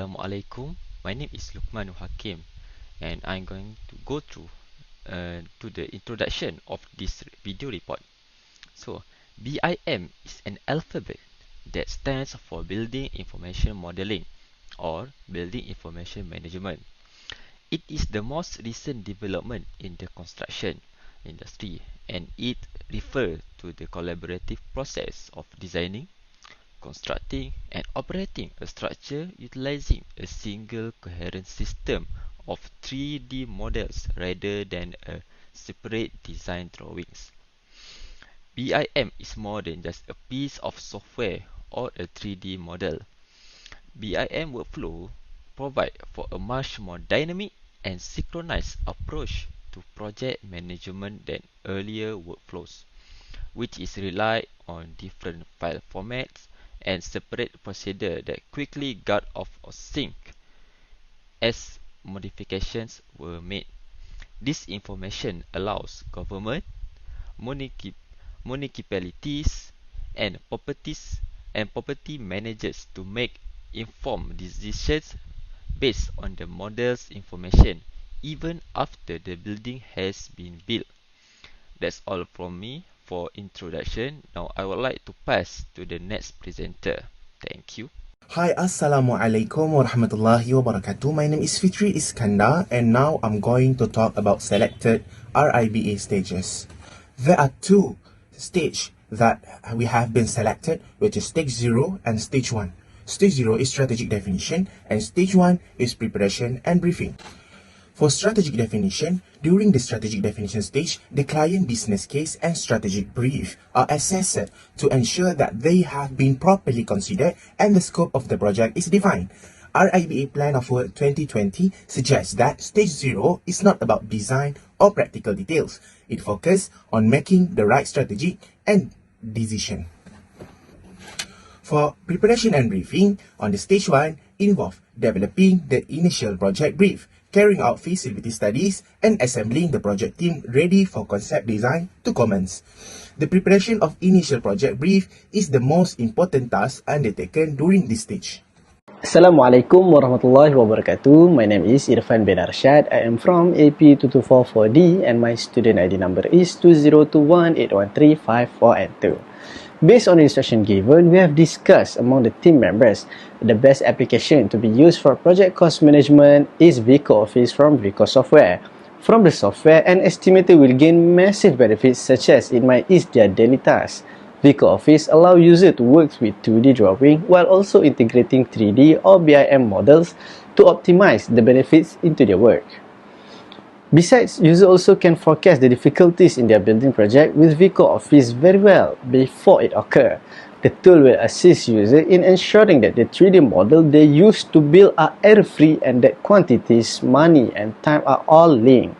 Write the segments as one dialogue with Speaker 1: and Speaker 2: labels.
Speaker 1: Assalamualaikum. My name is LUQMANUL HAKIM, and I'm going to go through to the introduction of this video report. So, BIM is an alphabet that stands for Building Information Modeling or Building Information Management. It is the most recent development in the construction industry, and it refers to the collaborative process of designing, constructing and operating a structure utilizing a single coherent system of 3D models rather than a separate design drawings. BIM is more than just a piece of software or a 3D model. BIM workflow provide for a much more dynamic and synchronized approach to project management than earlier workflows, which is relied on different file formats and separate procedure that quickly got off of sync as modifications were made. This information allows government, municipalities, and property managers to make informed decisions based on the model's information even after the building has been built. That's all from me for introduction. Now I would like to pass to the next presenter. Thank you.
Speaker 2: Hi, Assalamualaikum warahmatullahi wabarakatuh. My name is FITRI ISKANDAR, and now I'm going to talk about selected RIBA stages. There are two stages that we have been selected, which is stage 0 and stage 1. Stage 0 is strategic definition and stage 1 is preparation and briefing. For strategic definition, during the strategic definition stage, the client business case and strategic brief are assessed to ensure that they have been properly considered and the scope of the project is defined. RIBA Plan of Work 2020 suggests that stage 0 is not about design or practical details. It focuses on making the right strategy and decision. For preparation and briefing, on the stage 1 involve developing the initial project brief, carrying out feasibility studies, and assembling the project team ready for concept design to commence. The preparation of initial project brief is the most important task undertaken during this stage.
Speaker 3: Assalamualaikum warahmatullahi wabarakatuh. My name is IRFAN bin ARSHAD. I am from AP2244D and my student ID number is 20218135 and 2. Based on the instruction given, we have discussed among the team members the best application to be used for project cost management is VICO Office from VICO Software. From the software, an estimator will gain massive benefits such as it might ease their daily tasks. VICO Office allows users to work with 2D drawing while also integrating 3D or BIM models to optimize the benefits into their work. Besides, users also can forecast the difficulties in their building project with VICO Office very well before it occurs. The tool will assist users in ensuring that the 3D model they use to build are error-free and that quantities, money and time are all linked.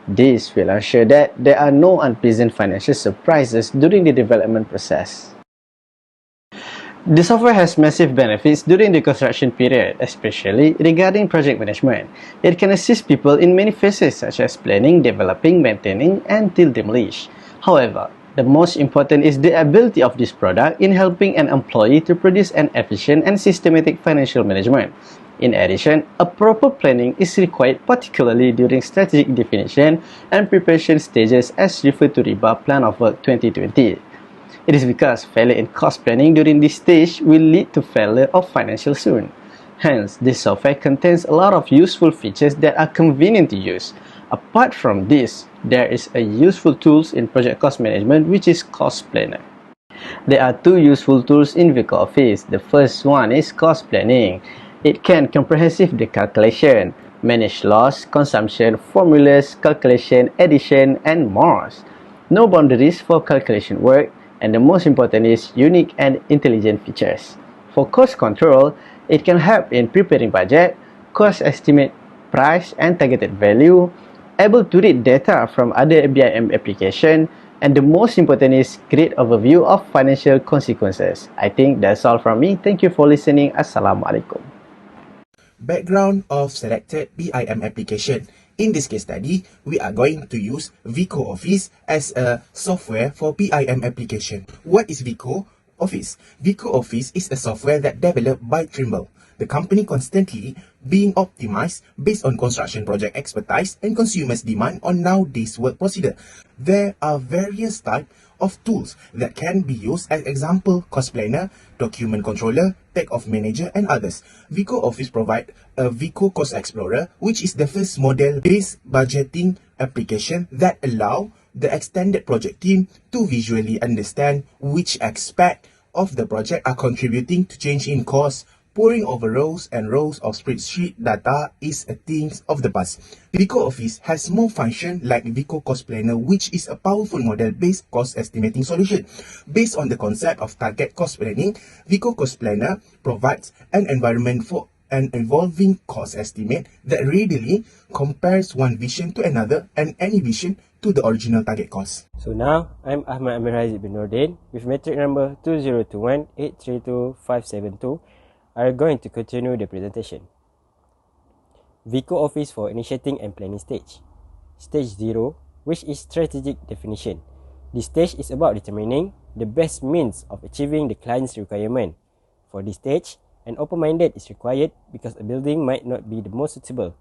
Speaker 3: This will ensure that there are no unpleasant financial surprises during the development process. The software has massive benefits during the construction period, especially regarding project management. It can assist people in many phases such as planning, developing, maintaining, and till demolish. However, the most important is the ability of this product in helping an employee to produce an efficient and systematic financial management. In addition, a proper planning is required particularly during strategic definition and preparation stages as referred to RIBA Plan of Work 2020. It is because failure in cost planning during this stage will lead to failure of financial soon. Hence, this software contains a lot of useful features that are convenient to use. Apart from this, there is a useful tools in project cost management which is Cost Planner. There are two useful tools in VICO Office. The first one is Cost Planning. It can comprehensive the calculation, manage loss, consumption, formulas, calculation, addition, and more. No boundaries for calculation work. And the most important is unique and intelligent features. For cost control, it can help in preparing budget, cost estimate, price and targeted value, able to read data from other BIM application, and the most important is great overview of financial consequences. I think that's all from me. Thank you for listening. Assalamualaikum.
Speaker 2: Background of selected BIM application. In this case study, we are going to use VICO Office as a software for BIM application. What is VICO Office? VICO Office is a software that developed by Trimble. the company constantly being optimized based on construction project expertise and consumers' demand on nowadays work procedure. There are various types of tools that can be used, as example, cost planner, document controller, takeoff manager, and others. Vico Office provide a Vico Cost Explorer, which is the first model-based budgeting application that allow the extended project team to visually understand which aspect of the project are contributing to change in cost. Pouring over rows and rows of spreadsheet data is a thing of the past. Vico Office has more function like Vico Cost Planner, which is a powerful model-based cost estimating solution. Based on the concept of target cost planning, Vico Cost Planner provides an environment for an evolving cost estimate that readily compares one vision to another and any vision to the original target cost.
Speaker 4: So now, I'm AHMAD Amir bin NORDIN with metric number 2021-832-572. are going to continue the presentation. Vico Office for initiating and planning stage. Stage 0, which is strategic definition. This stage is about determining the best means of achieving the client's requirement. For this stage, an open-minded is required because a building might not be the most suitable.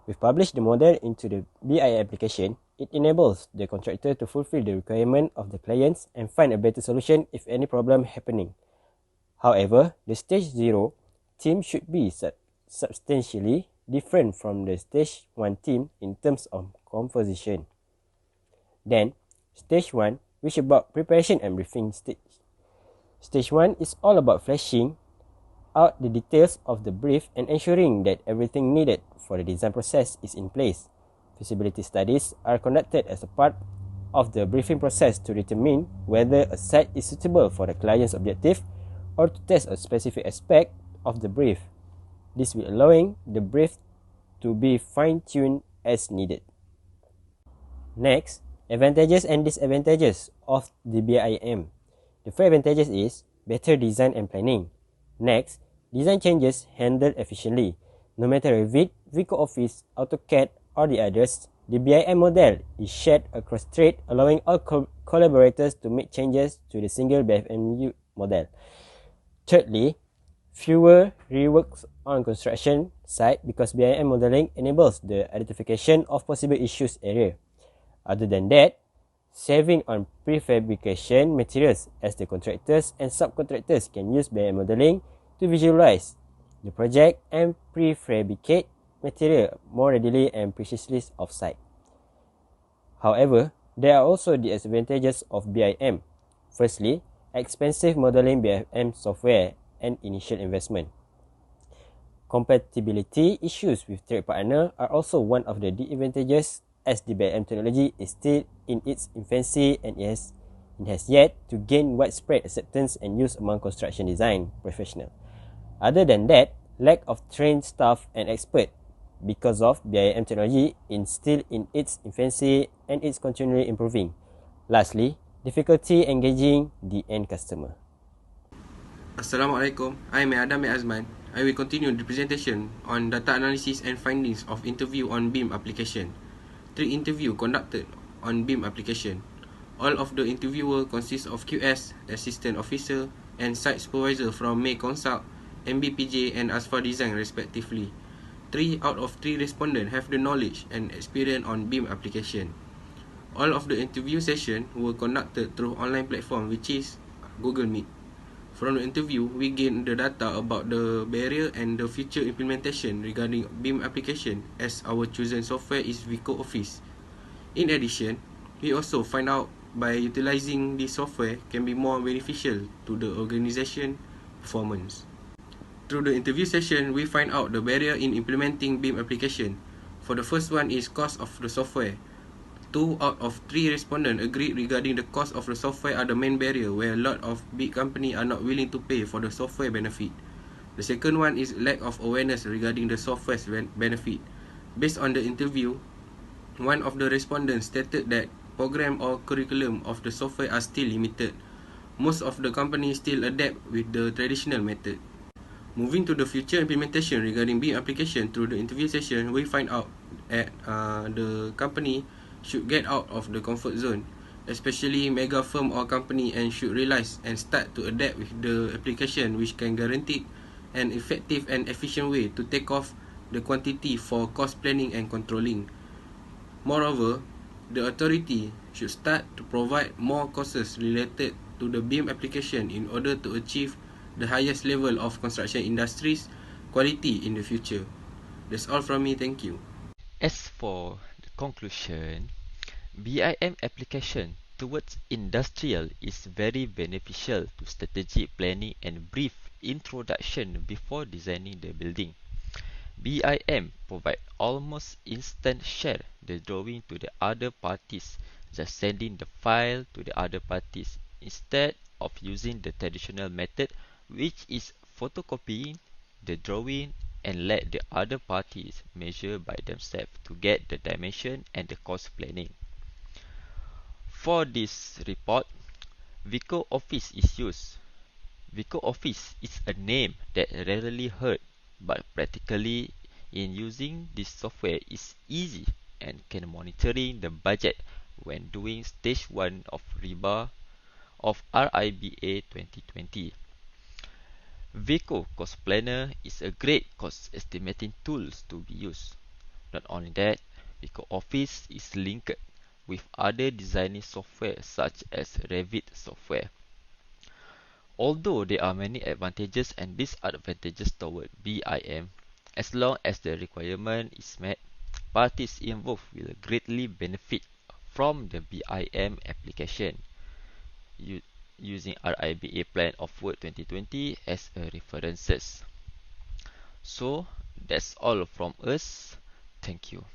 Speaker 4: We've published the model into the BI application. It enables the contractor to fulfill the requirement of the clients and find a better solution if any problem happening. However, the stage 0 team should be substantially different from the stage 1 team in terms of composition. Then, stage 1, which is about preparation and briefing stage. Stage 1 is all about fleshing out the details of the brief and ensuring that everything needed for the design process is in place. Feasibility studies are conducted as a part of the briefing process to determine whether a site is suitable for the client's objective or to test a specific aspect of the brief. This will allowing the brief to be fine-tuned as needed. Next, advantages and disadvantages of the BIM. The first advantages is better design and planning. Next, design changes handled efficiently. No matter if it Vico Office, AutoCAD, or the others, the BIM model is shared across trade, allowing all collaborators to make changes to the single BIM model. Thirdly, fewer reworks on construction site because BIM modeling enables the identification of possible issues area. Other than that, saving on prefabrication materials as the contractors and subcontractors can use BIM modeling to visualize the project and prefabricate material more readily and precisely off-site. However, there are also disadvantages of BIM. Firstly, expensive modeling BIM software and initial investment. Compatibility issues with trade partner are also one of the disadvantages as the BIM technology is still in its infancy and it has yet to gain widespread acceptance and use among construction design professionals. Other than that, lack of trained staff and experts because of BIM technology is still in its infancy and it's continually improving. Lastly, difficulty engaging the end customer.
Speaker 5: Assalamualaikum, I'm Adam AZMAN. I will continue the presentation on data analysis and findings of interview on BIM application. 3 interviews conducted on BIM application. All of the interviewer consist of QS, Assistant Officer, and Site Supervisor from May Consult, MBPJ and ASFA Design respectively. 3 out of 3 respondents have the knowledge and experience on BIM application. All of the interview sessions were conducted through online platform which is Google Meet. From the interview, we gained the data about the barrier and the future implementation regarding BIM application as our chosen software is Vico Office. In addition, we also find out by utilizing this software can be more beneficial to the organization performance. Through the interview session, we find out the barrier in implementing BIM application. For the first one is cost of the software. 2 out of 3 respondents agreed regarding the cost of the software are the main barrier where a lot of big companies are not willing to pay for the software benefit. The second one is lack of awareness regarding the software's benefit. Based on the interview, one of the respondents stated that program or curriculum of the software are still limited. Most of the companies still adapt with the traditional method. Moving to the future implementation regarding BIM application through the interview session, we find out that the company should get out of the comfort zone, especially mega firm or company, and should realize and start to adapt with the application which can guarantee an effective and efficient way to take off the quantity for cost planning and controlling. Moreover, the authority should start to provide more courses related to the BIM application in order to achieve the highest level of construction industries quality in the future. That's all from me, thank you.
Speaker 1: As for the conclusion, BIM application towards industrial is very beneficial to strategic planning and brief introduction before designing the building. BIM provide almost instant share the drawing to the other parties, just sending the file to the other parties instead of using the traditional method, which is photocopying the drawing and let the other parties measure by themselves to get the dimension and the cost planning. For this report, Vico Office is used. Vico Office is a name that rarely heard, but practically in using this software is easy and can monitoring the budget when doing stage 1 of RIBA of RIBA 2020. Vico Cost Planner is a great cost estimating tool to be used. Not only that, Vico Office is linked with other designing software such as Revit software. Although there are many advantages and disadvantages toward BIM, as long as the requirement is met, parties involved will greatly benefit from the BIM application, using RIBA Plan of Work 2020 as a references. So, that's all from us. Thank you.